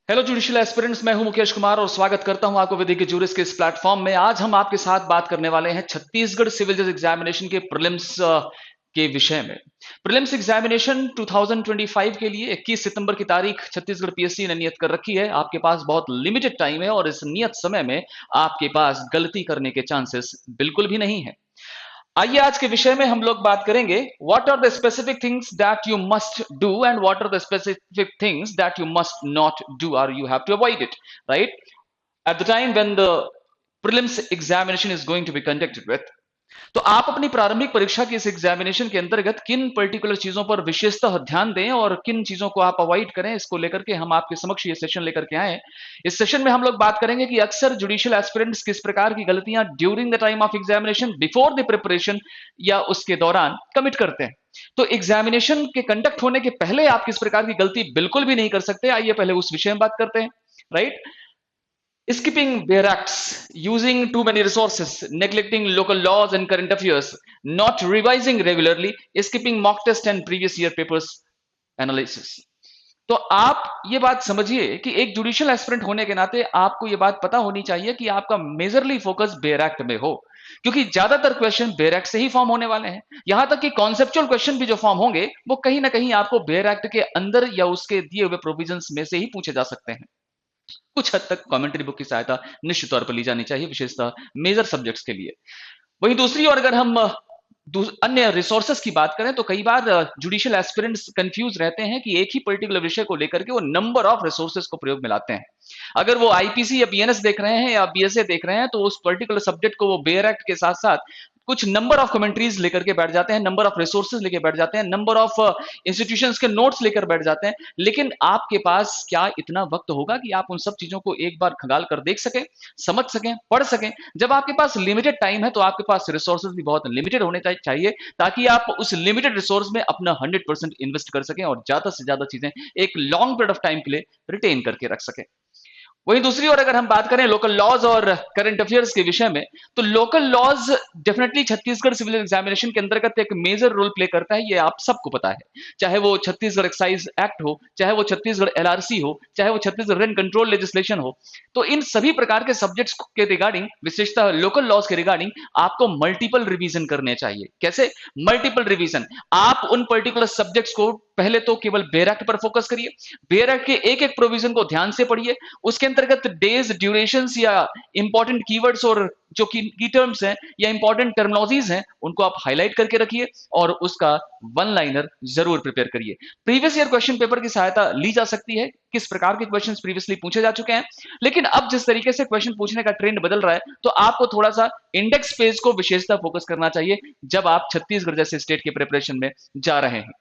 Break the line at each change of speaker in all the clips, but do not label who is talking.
Hello judicial aspirants, मैं हूं मुकेश कुमार और स्वागत करता हूं आपको विधि के जूरिस के इस प्लेटफॉर्म में। आज हम आपके साथ बात करने वाले हैं छत्तीसगढ़ सिविल जज एग्जामिनेशन के प्रीलिम्स के विषय में। प्रीलिम्स एग्जामिनेशन 2025 के लिए 21 सितंबर की तारीख छत्तीसगढ़ पीएससी ने नियत कर रखी है। आपके पास बहुत लिमिटेड टाइम है और इस नियत समय में आपके पास गलती करने के चांसेस बिल्कुल भी नहीं है। आइए आज के विषय में हम लोग बात करेंगे what are the specific things that you must do and what are the specific things that you must not do और you have to avoid it, right, at the time when the prelims examination is going to be conducted with। तो आप अपनी प्रारंभिक परीक्षा की इस examination के अंतर्गत किन पर्टिकुलर चीजों पर विशेषतः ध्यान दें और किन चीजों को आप अवॉइड करें, इसको लेकर के हम आपके समक्ष ये सेशन लेकर के आए। इस सेशन में हम लोग बात करेंगे कि अक्सर जुडिशियल एस्पिरेंट्स किस प्रकार की गलतियां during the time of examination, before the preparation या उसके दौरान कमिट करते हैं। तो एग्जामिनेशन के कंडक्ट होने के पहले आप किस प्रकार की गलती बिल्कुल भी नहीं कर सकते, आइए पहले उस विषय में बात करते हैं, right. Skipping bare acts, using too many resources, neglecting local laws and current affairs, not revising regularly, skipping mock test and previous year papers analysis। तो आप ये बात समझिए कि एक जुडिशियल एस्पिरेंट होने के नाते आपको ये बात पता होनी चाहिए कि आपका मेजरली फोकस बेयर एक्ट में हो, क्योंकि ज्यादातर क्वेश्चन बेयर एक्ट से ही फॉर्म होने वाले हैं। यहां तक कि कॉन्सेप्चुअल क्वेश्चन भी जो फॉर्म होंगे वो कहीं ना कहीं आपको बेयर एक्ट के अंदर या उसके दिए हुए प्रोविजंस में से ही पूछे जा सकते हैं। कुछ हद तक कमेंट्री बुक की सहायता निश्चित तौर पर ली जानी चाहिए, विशेषतः मेजर सब्जेक्ट्स के लिए। वहीं दूसरी ओर अगर हम अन्य रिसोर्सेस की बात करें तो कई बार जुडिशियल एस्पिरेंट्स कंफ्यूज रहते हैं कि एक ही पर्टिकुलर विषय को लेकर के वो नंबर ऑफ रिसोर्सेस को प्रयोग में लाते हैं। अगर वो आईपीसी या बीएनएस देख रहे हैं या बीएसए देख रहे हैं तो उस पर्टिकुलर सब्जेक्ट को वो बेयर एक्ट के साथ साथ कुछ नंबर ऑफ कमेंट्रीज लेकर के बैठ जाते हैं, नंबर ऑफ रिसोर्सेज लेकर बैठ जाते हैं, नंबर ऑफ इंस्टीट्यूशंस के नोट्स लेकर बैठ जाते हैं। लेकिन आपके पास क्या इतना वक्त होगा कि आप उन सब चीजों को एक बार खंगाल कर देख सकें, समझ सकें, पढ़ सकें? जब आपके पास लिमिटेड टाइम है तो आपके पास रिसोर्सेज भी बहुत लिमिटेड होने चाहिए, ताकि आप उस लिमिटेड रिसोर्स में अपना 100% इन्वेस्ट कर सकें और ज्यादा से ज्यादा चीजें एक लॉन्ग पीरियड ऑफ टाइम के लिए रिटेन करके रख सकें। वहीं दूसरी ओर अगर हम बात करें लोकल लॉज और करंट अफेयर्स के विषय में, तो local laws definitely Chhattisgarh civil examination के अंतर्गत एक मेजर रोल प्ले करता है, ये आप सबको पता है। चाहे वो छत्तीसगढ़ एक्साइज एक्ट हो, चाहे वो छत्तीसगढ़ एलआरसी हो, चाहे वो छत्तीसगढ़ रेंट कंट्रोल लेजिस्लेशन हो, तो इन सभी प्रकार के सब्जेक्ट्स के रिगार्डिंग, विशेषतः लोकल लॉज के रिगार्डिंग आपको मल्टीपल रिवीजन करने चाहिए। कैसे मल्टीपल रिवीजन? आप उन पर्टिकुलर सब्जेक्ट्स को पहले तो केवल बेयर एक्ट पर फोकस करिए, बेयर एक्ट के एक एक प्रोविजन को ध्यान से पढ़िए, उसके अंतर्गत डेज, ड्यूरेशंस या इंपॉर्टेंट कीवर्ड्स और जो की टर्म्स हैं या इंपॉर्टेंट टर्मिनोलॉजीज हैं उनको आप हाईलाइट करके रखिए और उसका वन लाइनर जरूर प्रिपेयर करिए। प्रीवियस ईयर क्वेश्चन पेपर की सहायता ली जा सकती है, किस प्रकार के क्वेश्चंस प्रीवियसली पूछे जा चुके हैं, लेकिन अब जिस तरीके से क्वेश्चन पूछने का ट्रेंड बदल रहा है तो आपको थोड़ा सा इंडेक्स पेज को विशेषता फोकस करना चाहिए जब आप छत्तीसगढ़ जैसे स्टेट के प्रिपरेशन में जा रहे हैं,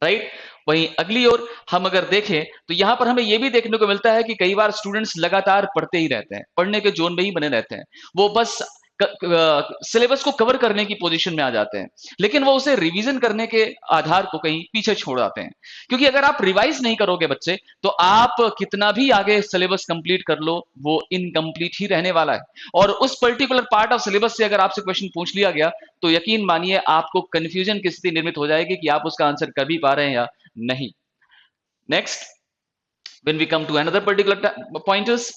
राइट। वहीं अगली ओर हम अगर देखें तो यहां पर हमें यह भी देखने को मिलता है कि कई बार स्टूडेंट्स लगातार पढ़ते ही रहते हैं, पढ़ने के जोन में ही बने रहते हैं, वो बस सिलेबस को कवर करने की पोजीशन में आ जाते हैं, लेकिन वो उसे रिवीजन करने के आधार को कहीं पीछे छोड़ आते हैं। क्योंकि अगर आप रिवाइज नहीं करोगे बच्चे, तो आप कितना भी आगे सिलेबस कंप्लीट कर लो वो इनकम्प्लीट ही रहने वाला है। और उस पर्टिकुलर पार्ट ऑफ सिलेबस से अगर आपसे क्वेश्चन पूछ लिया गया तो यकीन मानिए आपको कंफ्यूजन की स्थिति निर्मित हो जाएगी कि आप उसका आंसर कर भी पा रहे हैं या नहीं। Next, when we come to another particular pointers,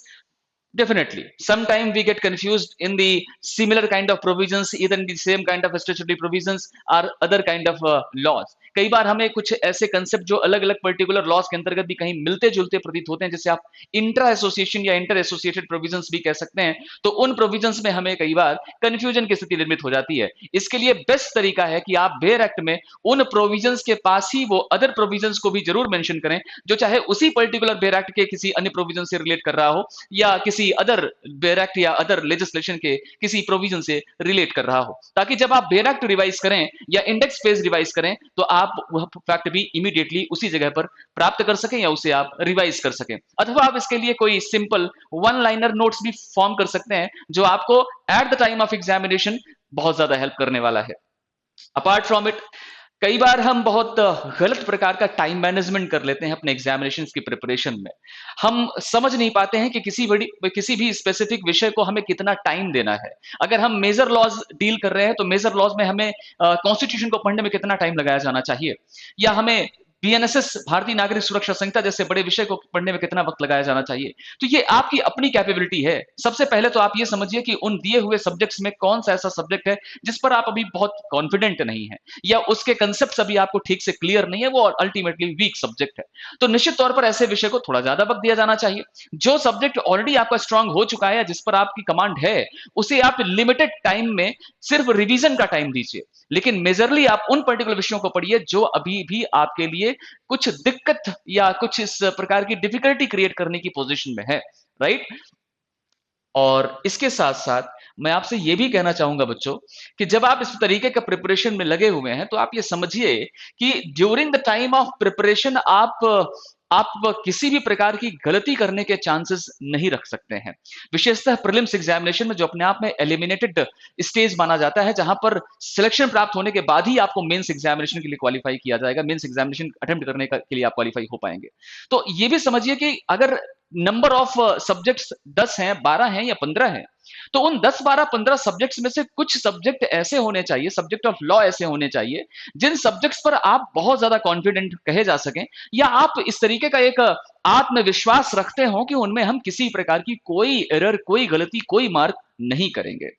definitely sometime we get confused in the similar kind of provisions, either in the same kind of statutory provisions or other kind of laws। कई बार हमें कुछ ऐसे concept जो अलग अलग particular laws के अंतर्गत भी कहीं मिलते जुलते प्रतीत होते हैं, जैसे आप इंट्रा एसोसिएशन या इंटर एसोसिएटेड प्रोविजंस भी कह सकते हैं, तो उन प्रोविजंस में हमें कई बार कंफ्यूजन की स्थिति निर्मित हो जाती है। इसके लिए बेस्ट तरीका है कि आप बेयर एक्ट में उन प्रोविजंस के पास ही वो अदर प्रोविजंस को भी जरूर मेंशन करें, जो चाहे उसी पर्टिकुलर बेयर एक्ट के किसी अन्य प्रोविजन से रिलेट कर रहा हो या किसी अदर बेयर एक्ट या अदर लेजिस्लेशन के किसी प्रोविजन से रिलेट कर रहा हो, ताकि जब आप बेयर एक्ट रिवाइज करें या इंडेक्स पेज रिवाइज करें तो आप वह फैक्ट भी इमीडिएटली उसी जगह पर प्राप्त कर सकें या उसे आप रिवाइज कर सकें। अथवा आप इसके लिए कोई सिंपल वन लाइनर नोट्स भी फॉर्म कर सकते हैं जो आपको eight the time of examination बहुत ज्यादा हेल्प करने वाला है। अपार्ट फ्रॉम इट, कई बार हम बहुत गलत प्रकार का टाइम मैनेजमेंट कर लेते हैं अपने एग्जामिनेशंस की प्रिपरेशन में। हम समझ नहीं पाते हैं कि किसी भी स्पेसिफिक विषय को हमें कितना टाइम देना है। अगर हम मेजर लॉज डील कर रहे हैं तो मेजर लॉज में हमें कॉन्स्टिट्यूशन को पढ़ने में कितना टाइम लगाया जाना चाहिए, या हमें बीएनएसएस, भारतीय नागरिक सुरक्षा संहिता जैसे बड़े विषय को पढ़ने में कितना वक्त लगाया जाना चाहिए। तो ये आपकी अपनी कैपेबिलिटी है। सबसे पहले तो आप ये समझिए कि उन दिए हुए सब्जेक्ट्स में कौन सा ऐसा सब्जेक्ट है जिस पर आप अभी बहुत कॉन्फिडेंट नहीं है, या उसके कंसेप्ट अभी आपको ठीक से क्लियर नहीं है, वो अल्टीमेटली वीक सब्जेक्ट है। तो निश्चित तौर पर ऐसे विषय को थोड़ा ज्यादा वक्त दिया जाना चाहिए। जो सब्जेक्ट ऑलरेडी आपका स्ट्रांग हो चुका है, जिस पर आपकी कमांड है, उसे आप लिमिटेड टाइम में सिर्फ रिवीजन का टाइम दीजिए, लेकिन मेजरली आप उन पर्टिकुलर विषयों को पढ़िए जो अभी भी आपके लिए कुछ दिक्कत या कुछ इस प्रकार की डिफिकल्टी क्रिएट करने की पोजीशन में है, राइट। और इसके साथ साथ मैं आपसे यह भी कहना चाहूंगा बच्चों कि जब आप इस तरीके का प्रिपरेशन में लगे हुए हैं, तो आप ये समझिए कि during the time of preparation आप किसी भी प्रकार की गलती करने के चांसेस नहीं रख सकते हैं। विशेषतः प्रीलिम्स एग्जामिनेशन में, जो अपने आप में एलिमिनेटेड स्टेज माना जाता है, जहां पर सिलेक्शन प्राप्त होने के बाद ही आपको मेंस एग्जामिनेशन के लिए क्वालिफाई किया जाएगा, मेंस एग्जामिनेशन अटेम्प्ट करने के लिए आप क्वालिफाई हो पाएंगे। तो ये भी समझिए कि अगर नंबर ऑफ सब्जेक्ट्स 10 हैं, 12 हैं या 15 हैं, तो उन 10, 12, 15 सब्जेक्ट्स में से कुछ सब्जेक्ट ऐसे होने चाहिए, सब्जेक्ट ऑफ लॉ ऐसे होने चाहिए, जिन सब्जेक्ट्स पर आप बहुत ज्यादा कॉन्फिडेंट कहे जा सकें, या आप इस तरीके का एक आत्मविश्वास रखते हो कि उनमें हम किसी प्रकार की कोई एरर, कोई गलती, कोई मार्क नहीं करेंगे।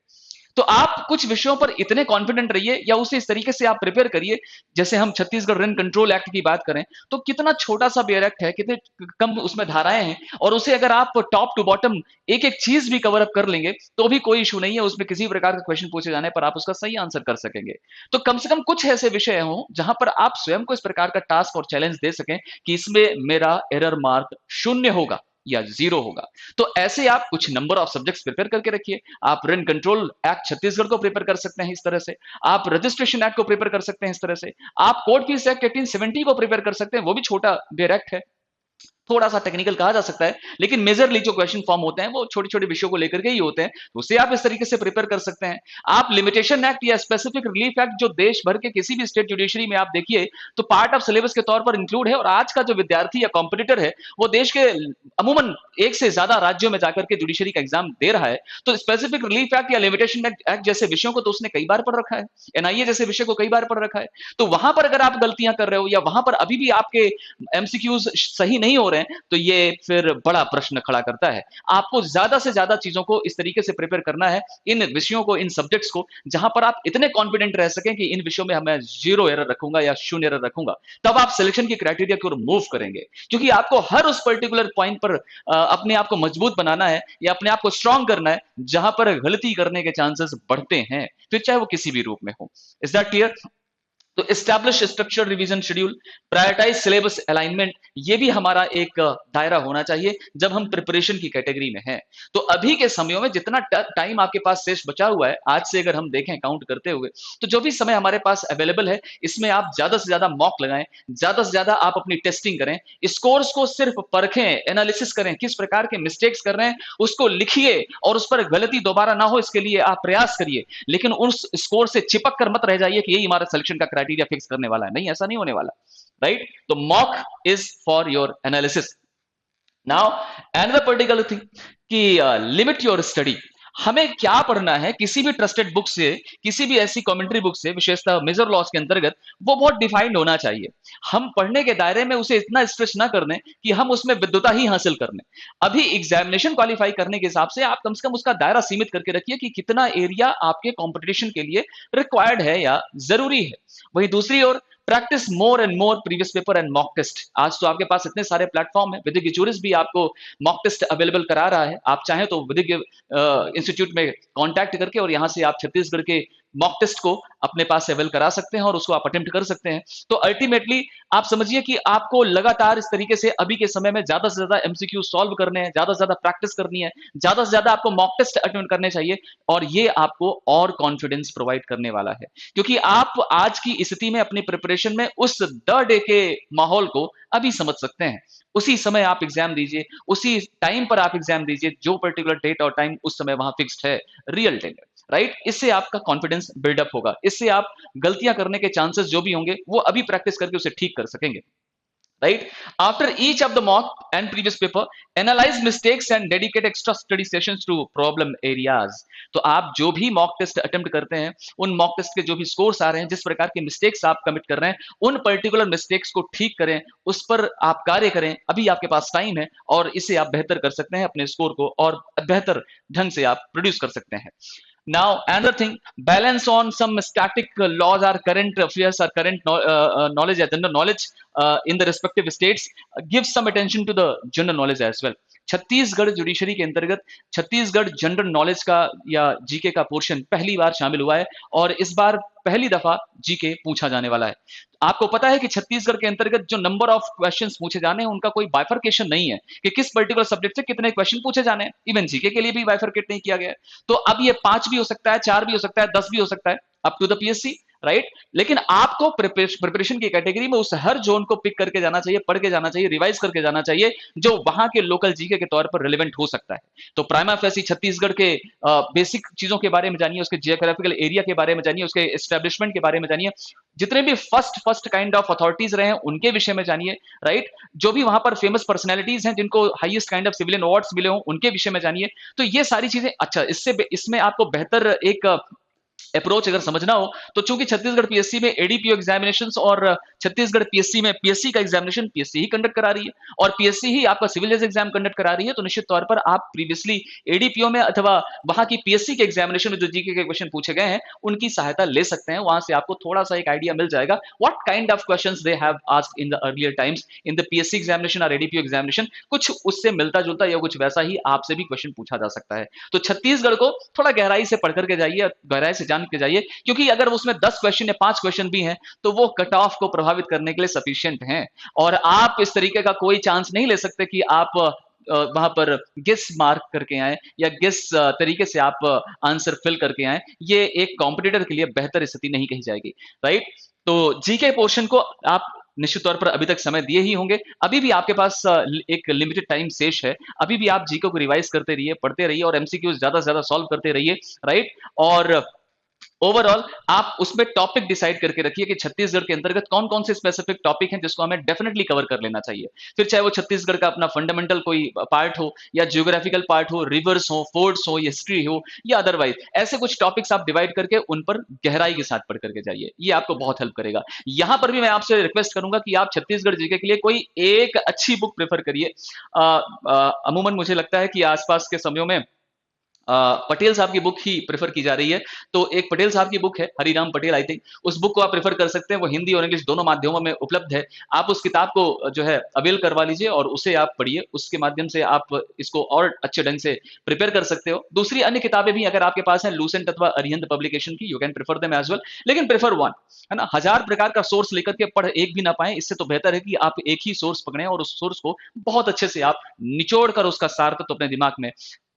तो आप कुछ विषयों पर इतने कॉन्फिडेंट रहिए, या उसे इस तरीके से आप प्रिपेयर करिए। जैसे हम छत्तीसगढ़ रेन कंट्रोल एक्ट की बात करें, तो कितना छोटा सा बेयर एक्ट है, कितने कम उसमें धाराएं हैं, और उसे अगर आप टॉप टू बॉटम एक एक चीज भी कवर अप कर लेंगे, तो भी कोई इशू नहीं है। उसमें किसी प्रकार का क्वेश्चन पूछे जाने पर आप उसका सही आंसर कर सकेंगे। तो कम से कम कुछ ऐसे विषय हों जहां पर आप स्वयं को इस प्रकार का टास्क और चैलेंज दे सकें कि इसमें मेरा एरर मार्क 0 होगा या 0 होगा। तो ऐसे आप कुछ नंबर ऑफ सब्जेक्ट्स प्रिपेयर करके रखिए। आप रेन कंट्रोल एक्ट छत्तीसगढ़ को प्रिपेयर कर सकते हैं इस तरह से, आप रजिस्ट्रेशन एक्ट को प्रिपेयर कर सकते हैं इस तरह से, आप कोर्ट फीस एक्ट 1870 को प्रिपेयर कर सकते हैं, वो भी छोटा बेयर एक्ट है, थोड़ा सा टेक्निकल कहा जा सकता है, लेकिन मेजरली जो क्वेश्चन फॉर्म होते हैं वो छोटे छोटे विषयों को लेकर के ही होते हैं, तो उसे आप इस तरीके से प्रिपेयर कर सकते हैं। आप लिमिटेशन एक्ट या स्पेसिफिक रिलीफ एक्ट, जो देश भर के किसी भी स्टेट जुडिशरी में आप देखिए तो पार्ट ऑफ सिलेबस के तौर पर इंक्लूड है, और आज का जो विद्यार्थी या कॉम्पिटिटर है, वो देश के अमूमन एक से ज्यादा राज्यों में जाकर के जुडिशरी का एग्जाम दे रहा है, तो स्पेसिफिक रिलीफ एक्ट या लिमिटेशन एक्ट जैसे विषयों को तो उसने कई बार पढ़ रखा है, एनआईए जैसे विषय को कई बार पढ़ रखा है। तो वहां पर अगर आप गलतियां कर रहे हो, या वहां पर अभी भी आपके एमसीक्यूज सही नहीं हो रहे हैं, तो ये फिर बड़ा प्रश्न खड़ा करता है। आपको ज्यादा से ज्यादा चीजों को इस तरीके से प्रिपेयर करना है, इन विषयों को, इन सब्जेक्ट्स को, जहां पर आप इतने कॉन्फिडेंट रह सकें कि इन विषयों में मैं 0 एरर रखूंगा या 0 एरर रखूंगा। तब आप सिलेक्शन की क्राइटेरिया की ओर मूव करेंगे, क्योंकि आपको हर उस पर्टिकुलर पॉइंट पर अपने आप को मजबूत बनाना है, या अपने आप को स्ट्रांग करना है, जहां पर गलती करने के चांसेस बढ़ते हैं, फिर चाहे वो किसी भी रूप में हो। Is that clear? तो establish structure revision schedule, prioritise syllabus alignment, ये भी हमारा एक दायरा होना चाहिए जब हम प्रिपरेशन की कैटेगरी में हैं। तो अभी के समय में जितना टाइम आपके पास शेष बचा हुआ है, आज से अगर हम देखें काउंट करते हुए, तो जो भी समय हमारे पास अवेलेबल है, इसमें आप ज्यादा से ज्यादा मॉक लगाएं, ज्यादा से ज्यादा आप अपनी टेस्टिंग करें, स्कोर्स को सिर्फ परखें, एनालिसिस करें, किस प्रकार के मिस्टेक्स कर रहे हैं उसको लिखिए, और उस पर गलती दोबारा ना हो इसके लिए आप प्रयास करिए। लेकिन उस स्कोर से चिपक कर मत रह जाइए कि यही हमारा सिलेक्शन का क्राइटेरिया फिक्स करने वाला है, नहीं, ऐसा नहीं होने वाला, राइट। तो mock is for your analysis. Now another particular thing कि लिमिट योर स्टडी। हमें क्या पढ़ना है, किसी भी ट्रस्टेड बुक से, किसी भी ऐसी कमेंट्री बुक से, विशेषतः मेजर लॉस के अंतर्गत, वो बहुत डिफाइंड होना चाहिए। हम पढ़ने के दायरे में उसे इतना स्ट्रेच ना कर दें कि हम उसमें विद्वता ही हासिल कर लें। अभी एग्जामिनेशन क्वालिफाई करने के हिसाब से आप कम से कम उसका दायरा सीमित करके रखिए कि कितना एरिया आपके कॉम्पिटिशन के लिए रिक्वायर्ड है या जरूरी है। वहीं दूसरी ओर, practise more and more previous paper and mock test. आज तो आपके पास इतने सारे प्लेटफॉर्म है, विदिक ज्यूरिस भी आपको मॉक टेस्ट अवेलेबल करा रहा है। आप चाहें तो विदिक इंस्टीट्यूट में कांटेक्ट करके और यहां से आप छत्तीसगढ़ के मॉक टेस्ट को अपने पास अवेल करा सकते हैं और उसको आप अटेम्प्ट कर सकते हैं। तो अल्टीमेटली आप समझिए कि आपको लगातार इस तरीके से अभी के समय में ज्यादा से ज्यादा एमसीक्यू सॉल्व करने हैं, ज्यादा से ज्यादा प्रैक्टिस करनी है, ज्यादा से ज्यादा आपको मॉक टेस्ट अटेम्प्ट करने चाहिए, और ये आपको और कॉन्फिडेंस प्रोवाइड करने वाला है। क्योंकि आप आज की स्थिति में अपनी प्रिपरेशन में उस द डे के माहौल को अभी समझ सकते हैं। उसी समय आप एग्जाम दीजिए, उसी टाइम पर आप एग्जाम दीजिए, जो पर्टिकुलर डेट और टाइम उस समय वहां फिक्स्ड है, रियल टाइम, राइट। इससे आपका कॉन्फिडेंस बिल्डअप होगा, इससे आप गलतियां करने के चांसेस जो भी होंगे वो अभी प्रैक्टिस करके उसे ठीक कर सकेंगे, right? After each of the mock and previous paper, analyze mistakes and dedicate extra study sessions to problem areas. तो आप जो भी मॉक टेस्ट अटेम्प्ट करते हैं, उन मॉक टेस्ट के जो भी स्कोर्स आ रहे हैं, जिस प्रकार के मिस्टेक्स आप कमिट कर रहे हैं, उन पर्टिकुलर मिस्टेक्स को ठीक करें, उस पर आप कार्य करें। अभी आपके पास टाइम है और इससे आप बेहतर कर सकते हैं अपने स्कोर को, और बेहतर ढंग से आप प्रोड्यूस कर सकते हैं। Now, another thing, balance on some static laws or current affairs or current knowledge, general knowledge in the respective states. Give some attention to the general knowledge as well. Chhattisgarh judiciary के अंतर्गत Chhattisgarh general knowledge का या GK का portion पहली बार शामिल हुआ है, और इस बार पहली दफा जीके पूछा जाने वाला है। आपको पता है कि छत्तीसगढ़ के अंतर्गत जो नंबर ऑफ क्वेश्चंस पूछे जाने हैं, उनका कोई बाइफर्केशन नहीं है कि किस पर्टिकुलर सब्जेक्ट से कितने क्वेश्चन पूछे जाने हैं। इवन जीके के लिए भी बाइफर्केट नहीं किया गया है। तो अब ये 5 भी हो सकता है, 4 भी हो सकता है, 10 भी हो सकता है, up to the PSC, right? लेकिन आपको प्रिपरेशन की कैटेगरी में उस हर जोन को पिक करके जाना चाहिए, पढ़ के जाना चाहिए, रिवाइज करके जाना चाहिए, जो वहां के लोकल जीके के तौर पर रिलेवेंट हो सकता है। तो प्राइमा फेसी छत्तीसगढ़ के बेसिक चीजों के बारे में जानिए, उसके जियोग्राफिकल एरिया के बारे में जानिए, उसके एस्टेब्लिशमेंट के बारे में जानिए, जितने भी फर्स्ट काइंड ऑफ अथॉरिटीज रहे हैं उनके विषय में जानिए, राइट? जो भी वहां पर फेमस पर्सनैलिटीज हैं जिनको highest kind of civilian awards मिले हों, उनके विषय में जानिए। तो ये सारी चीजें, अच्छा, इसमें आपको बेहतर एक अप्रोच अगर समझना हो, तो चूंकि छत्तीसगढ़ पीएससी में एडीपीओ एग्जामिनेशंस और छत्तीसगढ़ पीएससी में पीएससी का एग्जामिनेशन पीएससी ही कंडक्ट करा रही है, और पीएससी ही आपका सिविल जज एग्जाम कंडक्ट करा रही है, तो निश्चित तौर पर आप प्रीवियसली एडीपीओ में अथवा वहां की पीएससी के एग्जामिनेशन में जो जीके के क्वेश्चन पूछे गए हैं, उनकी सहायता ले सकते हैं। वहां से आपको थोड़ा सा एक आइडिया मिल जाएगा what kind of questions they have asked in the earlier times in the PSC examination और एडीपीओ एग्जामिनेशन। कुछ उससे मिलता जुलता या कुछ वैसा ही आपसे भी क्वेश्चन पूछा जा सकता है। तो छत्तीसगढ़ को थोड़ा गहराई से पढ़ करके जाइए, गहराई से जान के जाइए, क्योंकि अगर उसमें 10 क्वेश्चन या 5 क्वेश्चन भी हैं, तो वो कट ऑफ को प्रभावित करने के लिए सफिशिएंट हैं, और आप इस तरीके का कोई चांस नहीं ले सकते कि आप वहां पर गेस मार्क करके आए या गेस तरीके से आप आंसर फिल करके आए। ये एक कॉम्पिटिटर के लिए बेहतर स्थिति नहीं कही जाएगी, राइट? तो जीके पोर्शन को आप निश्चित तौर पर अभी तक समय दिए ही होंगे। अभी भी आपके पास एक लिमिटेड टाइम शेष है। अभी भी आप जीके को रिवाइज करते रहिए, पढ़ते रहिए, और एमसीक्यूज ज्यादा से ज्यादा सॉल्व करते रहिए, राइट? और ओवरऑल आप उसमें टॉपिक डिसाइड करके रखिए कि छत्तीसगढ़ के अंतर्गत कौन कौन से स्पेसिफिक टॉपिक हैं जिसको हमें डेफिनेटली कवर कर लेना चाहिए। फिर चाहे वो छत्तीसगढ़ का अपना फंडामेंटल कोई पार्ट हो, या जियोग्राफिकल पार्ट हो, रिवर्स हो, फोर्ट्स हो, हिस्ट्री हो, या अदरवाइज ऐसे कुछ टॉपिक्स आप डिवाइड करके उन पर गहराई के साथ पढ़ करके जाइए। ये आपको बहुत हेल्प करेगा। यहां पर भी मैं आपसे रिक्वेस्ट करूंगा कि आप छत्तीसगढ़ जीके के लिए कोई एक अच्छी बुक प्रेफर करिए। अमूमन मुझे लगता है कि आसपास के समयों में पटेल साहब की बुक ही प्रेफर की जा रही है। तो एक पटेल साहब की बुक है, हरिराम पटेल, आई थिंक, उस बुक को आप प्रेफर कर सकते हैं। वो हिंदी और इंग्लिश दोनों माध्यमों में उपलब्ध है। आप उस किताब को जो है अवेल करवा लीजिए और उसे आप पढ़िए। उसके माध्यम से आप इसको और अच्छे ढंग से प्रिपेयर कर सकते हो। दूसरी अन्य किताबें भी अगर आपके पास है, लूसेंट अथवा अरिहंत पब्लिकेशन की, you can prefer them as well, लेकिन प्रेफर वन, है ना? 1000 प्रकार का सोर्स लेकर के पढ़ एक भी ना पाए, इससे तो बेहतर है कि आप एक ही सोर्स पकड़ें और उस सोर्स को बहुत अच्छे से आप निचोड़ कर उसका सार तत्व अपने दिमाग में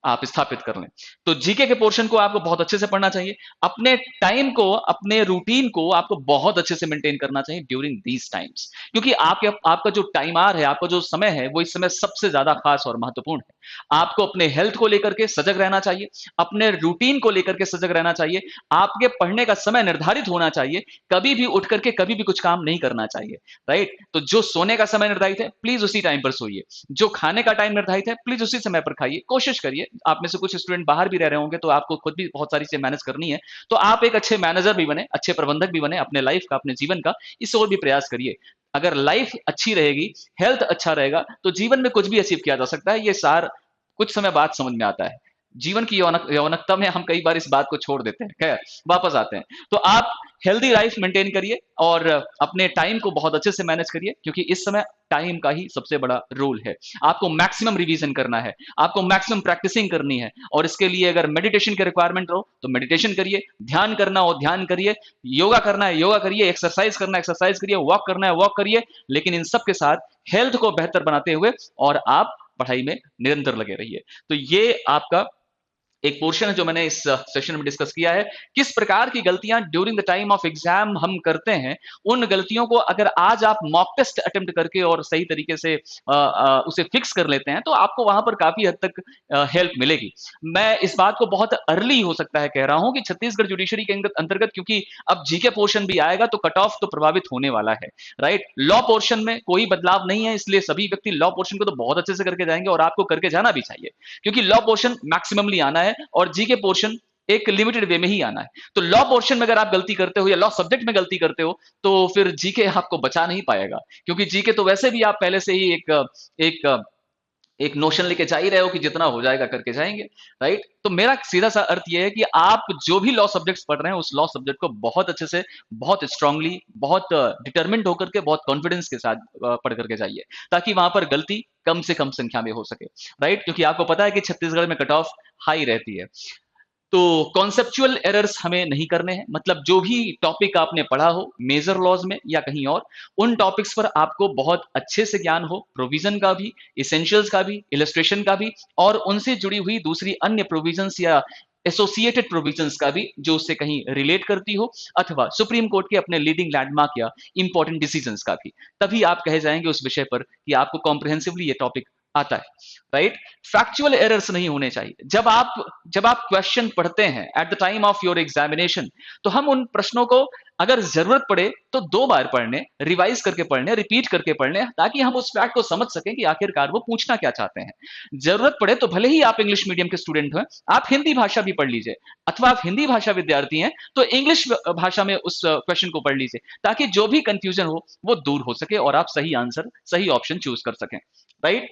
आप स्थापित कर लें। तो जीके के पोर्शन को आपको बहुत अच्छे से पढ़ना चाहिए। अपने टाइम को, अपने रूटीन को आपको बहुत अच्छे से मेंटेन करना चाहिए ड्यूरिंग दीज टाइम्स, क्योंकि आपका जो टाइम आर है, आपका जो समय है, वो इस समय सबसे ज्यादा खास और महत्वपूर्ण है। आपको अपने हेल्थ को लेकर के सजग रहना चाहिए, अपने रूटीन को लेकर के सजग रहना चाहिए। आपके पढ़ने का समय निर्धारित होना चाहिए। कभी भी उठ करके कभी भी कुछ काम नहीं करना चाहिए, राइट? तो जो सोने का समय निर्धारित है, प्लीज उसी टाइम पर सोइए। जो खाने का टाइम निर्धारित है, प्लीज उसी समय पर खाइए। कोशिश करिए, आप में से कुछ स्टूडेंट बाहर भी रह रहे होंगे, तो आपको खुद भी बहुत सारी चीजें मैनेज करनी है, तो आप एक अच्छे मैनेजर भी बने, अच्छे प्रबंधक भी बने अपने लाइफ का, अपने जीवन का। इस ओर भी प्रयास करिए। अगर लाइफ अच्छी रहेगी, हेल्थ अच्छा रहेगा, तो जीवन में कुछ भी अचीव किया जा सकता है। ये सार कुछ समय बाद समझ में आता है। जीवन की यौनकता में हम कई बार इस बात को छोड़ देते हैं। खैर, वापस आते हैं। तो आप हेल्दी लाइफ मेंटेन करिए और अपने टाइम को बहुत अच्छे से मैनेज करिए, क्योंकि इस समय टाइम का ही सबसे बड़ा रोल है। आपको मैक्सिमम रिवीजन करना है, आपको मैक्सिमम प्रैक्टिसिंग करनी है, और इसके लिए अगर मेडिटेशन की रिक्वायरमेंट हो तो मेडिटेशन करिए, ध्यान करना हो ध्यान करिए, योगा करना है योगा करिए, एक्सरसाइज करना है एक्सरसाइज करिए, वॉक करना है वॉक करिए, लेकिन इन सब के साथ हेल्थ को बेहतर बनाते हुए और आप पढ़ाई में निरंतर लगे रहिए। तो ये आपका एक पोर्शन है जो मैंने इस सेशन में डिस्कस किया है, किस प्रकार की गलतियां during the time of exam हम करते हैं। उन गलतियों को अगर आज आप मॉक टेस्ट अटेम्प्ट करके और सही तरीके से उसे फिक्स कर लेते हैं तो आपको वहां पर काफी हद तक हेल्प मिलेगी। मैं इस बात को बहुत अर्ली हो सकता है कह रहा हूं कि छत्तीसगढ़ जुडिशरी के अंतर्गत, क्योंकि अब जीके पोर्शन भी आएगा तो कट ऑफ तो प्रभावित होने वाला है, राइट। लॉ पोर्शन में कोई बदलाव नहीं है, इसलिए सभी व्यक्ति लॉ पोर्शन को तो बहुत अच्छे से करके जाएंगे और आपको करके जाना भी चाहिए, क्योंकि लॉ पोर्शन मैक्सिममली आना है और जीके पोर्शन एक लिमिटेड वे में ही आना है। तो लॉ पोर्शन में अगर आप गलती करते हो या लॉ सब्जेक्ट में गलती करते हो तो फिर जीके आपको बचा नहीं पाएगा, क्योंकि जीके तो वैसे भी आप पहले से ही एक एक नोशन लेके जा ही रहे हो कि जितना हो जाएगा करके जाएंगे, राइट। तो मेरा सीधा सा अर्थ यह है कि आप जो भी लॉ सब्जेक्ट्स पढ़ रहे हैं उस लॉ सब्जेक्ट को बहुत अच्छे से, बहुत स्ट्रांगली, बहुत डिटर्मिन्ड होकर के, बहुत कॉन्फिडेंस के साथ पढ़ करके जाइए, ताकि वहां पर गलती कम से कम संख्या में हो सके, राइट। क्योंकि आपको पता है कि छत्तीसगढ़ में कट ऑफ हाई रहती है। तो कॉन्सेप्चुअल एरर्स हमें नहीं करने हैं, मतलब जो भी टॉपिक आपने पढ़ा हो मेजर लॉज में या कहीं और, उन टॉपिक्स पर आपको बहुत अच्छे से ज्ञान हो, प्रोविजन का भी, इसेंशियल्स का भी, इलस्ट्रेशन का भी, और उनसे जुड़ी हुई दूसरी अन्य प्रोविजंस या एसोसिएटेड प्रोविजंस का भी जो उससे कहीं रिलेट करती हो, अथवा सुप्रीम कोर्ट के अपने लीडिंग लैंडमार्क या इंपॉर्टेंट डिसीजंस का भी, तभी आप कहे जाएंगे उस विषय पर कि आपको कॉम्प्रिहेंसिवली ये टॉपिक आता है, राइट। फैक्चुअल एरर्स नहीं होने चाहिए। जब आप क्वेश्चन पढ़ते हैं eight the time of your examination, तो हम उन प्रश्नों को अगर जरूरत पड़े तो 2 बार पढ़ने, रिवाइज करके पढ़ने, रिपीट करके पढ़ने, ताकि हम उस फैक्ट को समझ सकें कि आखिरकार वो पूछना क्या चाहते हैं। जरूरत पड़े तो भले ही आप इंग्लिश मीडियम के स्टूडेंट हैं, आप हिंदी भाषा भी पढ़ लीजिए, अथवा आप हिंदी भाषा विद्यार्थी हैं तो इंग्लिश भाषा में उस क्वेश्चन को पढ़ लीजिए, ताकि जो भी कंफ्यूजन हो वो दूर हो सके और आप सही आंसर, सही ऑप्शन चूज कर सकें, राइट।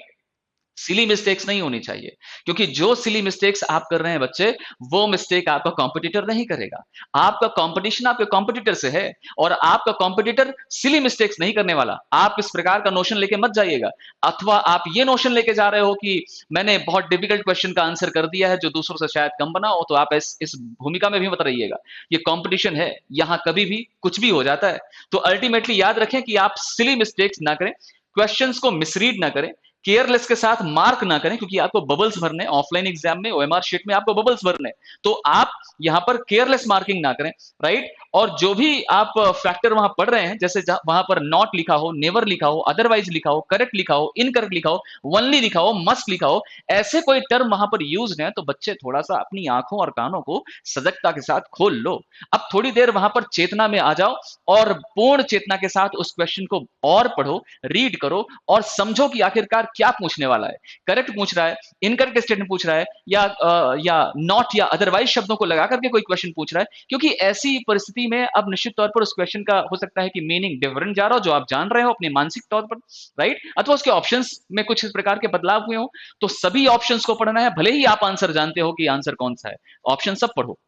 सिली मिस्टेक्स नहीं होनी चाहिए, क्योंकि जो सिली मिस्टेक्स आप कर रहे हैं बच्चे, वो मिस्टेक आपका कॉम्पिटिटर नहीं करेगा। आपका कंपटीशन आपके कॉम्पिटिटर से है, और आपका कॉम्पिटिटर सिली मिस्टेक्स नहीं करने वाला। आप इस प्रकार का नोशन लेके मत जाइएगा, अथवा आप ये नोशन लेके जा रहे हो कि मैंने बहुत डिफिकल्ट क्वेश्चन का आंसर कर दिया है जो दूसरों से शायद कम बना हो, तो आप इस भूमिका में भी मत रहिएगा। ये कॉम्पिटिशन है, यहां कभी भी कुछ भी हो जाता है। तो अल्टीमेटली याद रखें कि आप सिली मिस्टेक्स ना करें, क्वेश्चंस को मिसरीड ना करें, केयरलेस के साथ मार्क ना करें, क्योंकि आपको बबल्स भरने, ऑफलाइन एग्जाम में ओएमआर शीट में आपको बबल्स भरने, तो आप यहां पर केयरलेस मार्किंग ना करें, राइट। और जो भी आप फैक्टर वहां पढ़ रहे हैं, जैसे वहां पर नॉट लिखा हो, नेवर लिखा हो, अदरवाइज लिखा हो, करेक्ट लिखा हो, इनकरेक्ट लिखा हो, वनली लिखा हो, मस्ट लिखा हो, ऐसे कोई टर्म वहां पर यूज है तो बच्चे थोड़ा सा अपनी आंखों और कानों को सजगता के साथ खोल लो। अब थोड़ी देर वहां पर चेतना में आ जाओ और पूर्ण चेतना के साथ उस क्वेश्चन को और पढ़ो, रीड करो और समझो कि आखिरकार क्या पूछने वाला है। करेक्ट पूछ रहा है, इनकरेक्ट स्टेटमेंट पूछ रहा है, या नॉट या अदरवाइज शब्दों को लगा करके कोई क्वेश्चन पूछ रहा है, क्योंकि ऐसी परिस्थिति में अब निश्चित तौर पर उस क्वेश्चन का हो सकता है कि मीनिंग डिफरेंट जा रहा हो, जो आप जान रहे हो अपने मानसिक तौर पर, राइट, अथवा उसके ऑप्शंस में कुछ इस प्रकार के बदलाव हुए हो। तो सभी ऑप्शंस को पढ़ना है, भले ही आप आंसर जानते हो कि आंसर कौन सा है, ऑप्शन सब पढ़ो,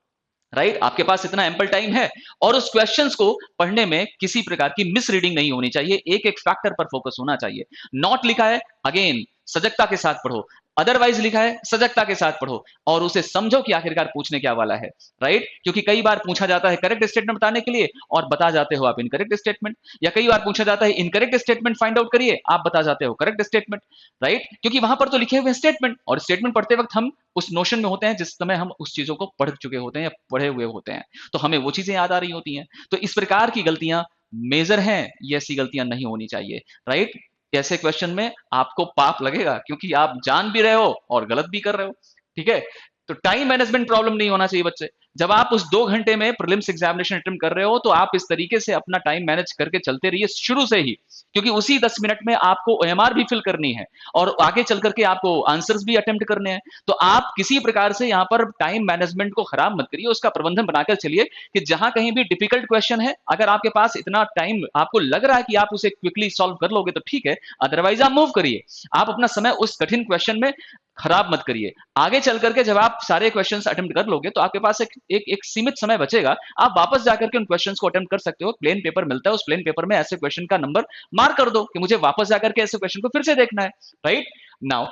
राइट। आपके पास इतना एम्पल टाइम है, और उस क्वेश्चंस को पढ़ने में किसी प्रकार की मिस रीडिंग नहीं होनी चाहिए, एक एक फैक्टर पर फोकस होना चाहिए। नॉट लिखा है, अगेन सजगता के साथ पढ़ो, अदरवाइज लिखा है, सजगता के साथ पढ़ो, और उसे समझो कि आखिरकार पूछने क्या वाला है, राइट। क्योंकि कई बार पूछा जाता है करेक्ट स्टेटमेंट बताने के लिए और बता जाते हो आप इनकरेक्ट स्टेटमेंट, या कई बार पूछा जाता है इनकरेक्ट स्टेटमेंट फाइंड आउट करिए, आप बता जाते हो करेक्ट स्टेटमेंट, राइट। क्योंकि वहां पर तो लिखे हुए स्टेटमेंट, और स्टेटमेंट पढ़ते वक्त हम उस नोशन में होते हैं जिस समय हम उस चीजों को पढ़ चुके होते हैं या पढ़े हुए होते हैं, तो हमें वो चीजें याद आ रही होती हैं। तो इस प्रकार की गलतियां मेजर हैं, ये ऐसी गलतियां नहीं होनी चाहिए, राइट। ऐसे क्वेश्चन में आपको पाप लगेगा, क्योंकि आप जान भी रहे हो और गलत भी कर रहे हो, ठीक है। तो टाइम मैनेजमेंट प्रॉब्लम नहीं होना चाहिए बच्चे। जब आप उस 2 घंटे में प्रीलिम्स एग्जामिनेशन अटेम्प्ट कर रहे हो तो आप इस तरीके से अपना टाइम मैनेज करके चलते रहिए शुरू से ही, क्योंकि उसी 10 मिनट में आपको ओएमआर भी फिल करनी है और आगे चल करके आपको आंसर्स भी अटेम्प्ट करने हैं। तो आप किसी प्रकार से यहाँ पर टाइम मैनेजमेंट को खराब मत करिए, उसका प्रबंधन बनाकर चलिए कि जहां कहीं भी डिफिकल्ट क्वेश्चन है, अगर आपके पास इतना टाइम आपको लग रहा है कि आप उसे क्विकली सॉल्व कर लोगे तो ठीक है, अदरवाइज आप मूव करिए। आप अपना समय उस कठिन क्वेश्चन में खराब मत करिए। आगे चल करके जब आप सारे क्वेश्चंस अटेम्प्ट कर लोगे तो आपके पास एक सीमित समय बचेगा, आप वापस जाकर के उन क्वेश्चंस को अटेम्प्ट कर सकते हो। प्लेन पेपर मिलता है, उस प्लेन पेपर में ऐसे क्वेश्चन का नंबर मार्क कर दो कि मुझे वापस जाकर के ऐसे क्वेश्चन को फिर से देखना है, right. Now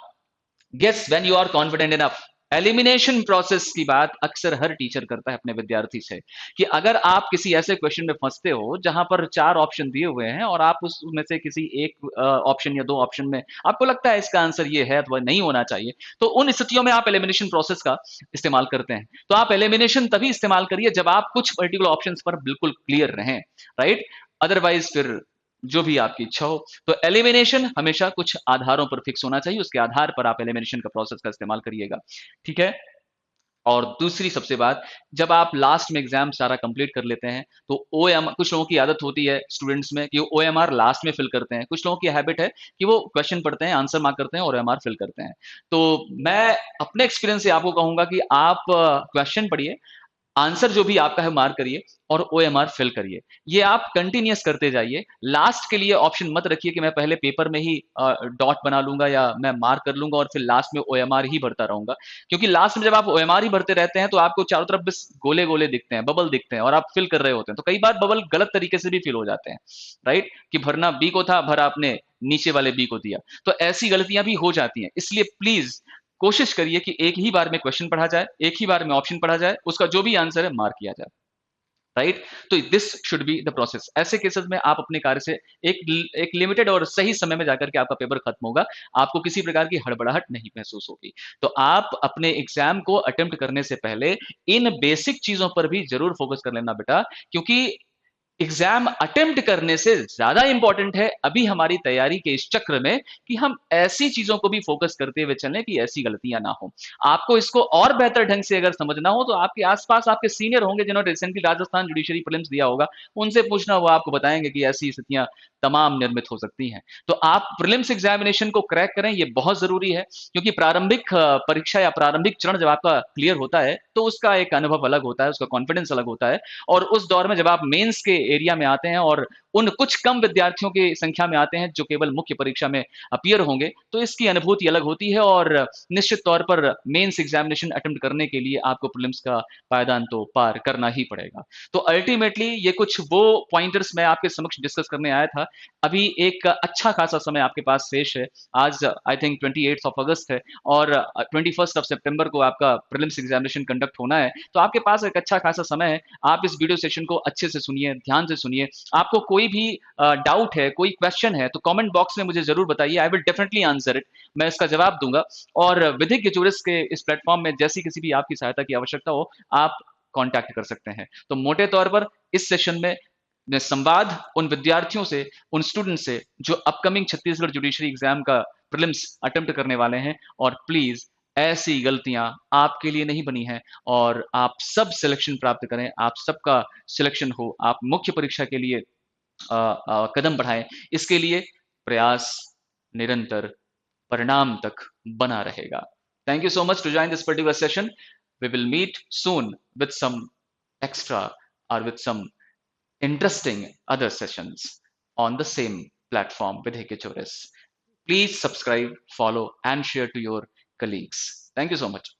guess when you are confident enough, elimination process की बात अक्सर हर टीचर करता है अपने विद्यार्थी से कि अगर आप किसी ऐसे क्वेश्चन में फंसते हो जहां पर 4 ऑप्शन दिए हुए हैं और आप उसमें से किसी एक ऑप्शन या 2 ऑप्शन में आपको लगता है इसका आंसर ये है अथवा नहीं होना चाहिए, तो उन स्थितियों में आप एलिमिनेशन प्रोसेस का इस्तेमाल करते हैं। तो आप एलिमिनेशन तभी इस्तेमाल करिए जब आप कुछ पर्टिकुलर ऑप्शंस पर बिल्कुल क्लियर रहें, राइट? अदरवाइज फिर जो भी आपकी इच्छा हो। तो एलिमिनेशन हमेशा कुछ आधारों पर फिक्स होना चाहिए, उसके आधार पर आप एलिमिनेशन का प्रोसेस का इस्तेमाल करिएगा, ठीक है? और दूसरी सबसे बात, जब आप लास्ट में एग्जाम सारा कंप्लीट कर लेते हैं तो ओएम कुछ लोगों की आदत होती है स्टूडेंट्स में कि ओएमआर लास्ट में फिल करते हैं, कुछ लोगों की हैबिट है कि वो क्वेश्चन पढ़ते हैं, आंसर मार्क करते हैं और ओएमआर फिल करते हैं। तो मैं अपने एक्सपीरियंस से आपको कहूंगा कि आप क्वेश्चन पढ़िए, आंसर जो भी आपका है मार्क करिए और ओएमआर फिल करिए। ये आप कंटिन्यूअस करते जाइए। लास्ट के लिए ऑप्शन मत रखिए कि मैं पहले पेपर में ही डॉट बना लूंगा या मैं मार्क कर लूंगा और फिर लास्ट में ओएमआर ही भरता रहूंगा, क्योंकि लास्ट में जब आप ओएमआर ही भरते रहते हैं तो आपको चारों तरफ बस गोले गोले दिखते हैं, बबल दिखते हैं और आप फिल कर रहे होते हैं, तो कई बार बबल गलत तरीके से भी फिल हो जाते हैं, राइट? कि भरना बी को था, भरा आपने नीचे वाले बी को दिया, तो ऐसी गलतियां भी हो जाती हैं। इसलिए प्लीज कोशिश करिए कि एक ही बार में क्वेश्चन पढ़ा जाए, एक ही बार में ऑप्शन पढ़ा जाए, उसका जो भी आंसर है मार्क किया जाए, राइट? तो this should be the process. ऐसे केसेस में आप अपने कार्य से एक लिमिटेड और सही समय में जाकर के आपका पेपर खत्म होगा, आपको किसी प्रकार की हड़बड़ाहट नहीं महसूस होगी। तो आप अपने एग्जाम को अटेम्प्ट करने से पहले इन बेसिक चीजों पर भी जरूर फोकस कर लेना बेटा, क्योंकि एग्जाम अटेम्प्ट करने से ज्यादा इंपॉर्टेंट है अभी हमारी तैयारी के इस चक्र में कि हम ऐसी चीजों को भी फोकस करते हुए चलें कि ऐसी गलतियां ना हो। आपको इसको और बेहतर ढंग से अगर समझना हो तो आपके आसपास आपके सीनियर होंगे जिन्होंने रिसेंटली राजस्थान जुडिशरी प्रीलिम्स दिया होगा, उनसे पूछना, वो आपको बताएंगे कि ऐसी स्थितियां तमाम निर्मित हो सकती हैं। तो आप प्रीलिम्स एग्जामिनेशन को क्रैक करें, ये बहुत जरूरी है, क्योंकि प्रारंभिक परीक्षा या प्रारंभिक चरण जब आपका क्लियर होता है तो उसका एक अनुभव अलग होता है, उसका कॉन्फिडेंस अलग होता है। और उस दौर में जब आप मेंस के एरिया में आते हैं और उन कुछ कम विद्यार्थियों की संख्या में आते हैं जो केवल मुख्य परीक्षा में अपीयर होंगे, तो इसकी अनुभूति अलग होती है और निश्चित तौर पर मेंस एग्जामिनेशन अटेम्प्ट करने के लिए आपको प्रीलिम्स का पायदान तो पार करना ही पड़ेगा। तो अल्टीमेटली ये कुछ वो पॉइंटर्स मैं आपके समक्ष डिस्कस करने आया था। अभी एक अच्छा खासा समय आपके पास शेष है। आज आई थिंक 28 अगस्त है और 21 सितंबर को आपका प्रीलिम्स एग्जामिनेशन कंडक्ट होना है, तो आपके पास एक अच्छा खासा समय है। आप इस वीडियो सेशन को अच्छे से सुनिए, ध्यान से सुनिए। आपको कोई भी डाउट है, कोई क्वेश्चन है, तो कमेंट बॉक्स में मुझे जरूर बताइए, I will definitely answer it. मैं इसका जवाब दूंगा। और विधिज्ञ ज्यूरिस्ट के इस प्लेटफॉर्म में जैसी किसी भी आपकी सहायता की आवश्यकता हो, आप कांटेक्ट कर सकते हैं। तो मोटे तौर पर इस सेशन में संवाद उन विद्यार्थियों से, उन स्टूडेंट से जो अपकमिंग छत्तीसगढ़ जुडिशरी एग्जाम का प्रीलिम्स अटेम्प्ट करने वाले हैं, और प्लीज ऐसी गलतियां आपके लिए नहीं बनी हैं और आप सब सिलेक्शन प्राप्त करें, आप सबका सिलेक्शन हो, आप मुख्य परीक्षा के लिए कदम बढ़ाएं। इसके लिए प्रयास निरंतर परिणाम तक बना रहेगा। Thank you so much to join this particular session. We will meet soon with some extra or with some interesting other sessions on the same platform with HKHORS. Please subscribe, follow, and share to your colleagues. Thank you so much.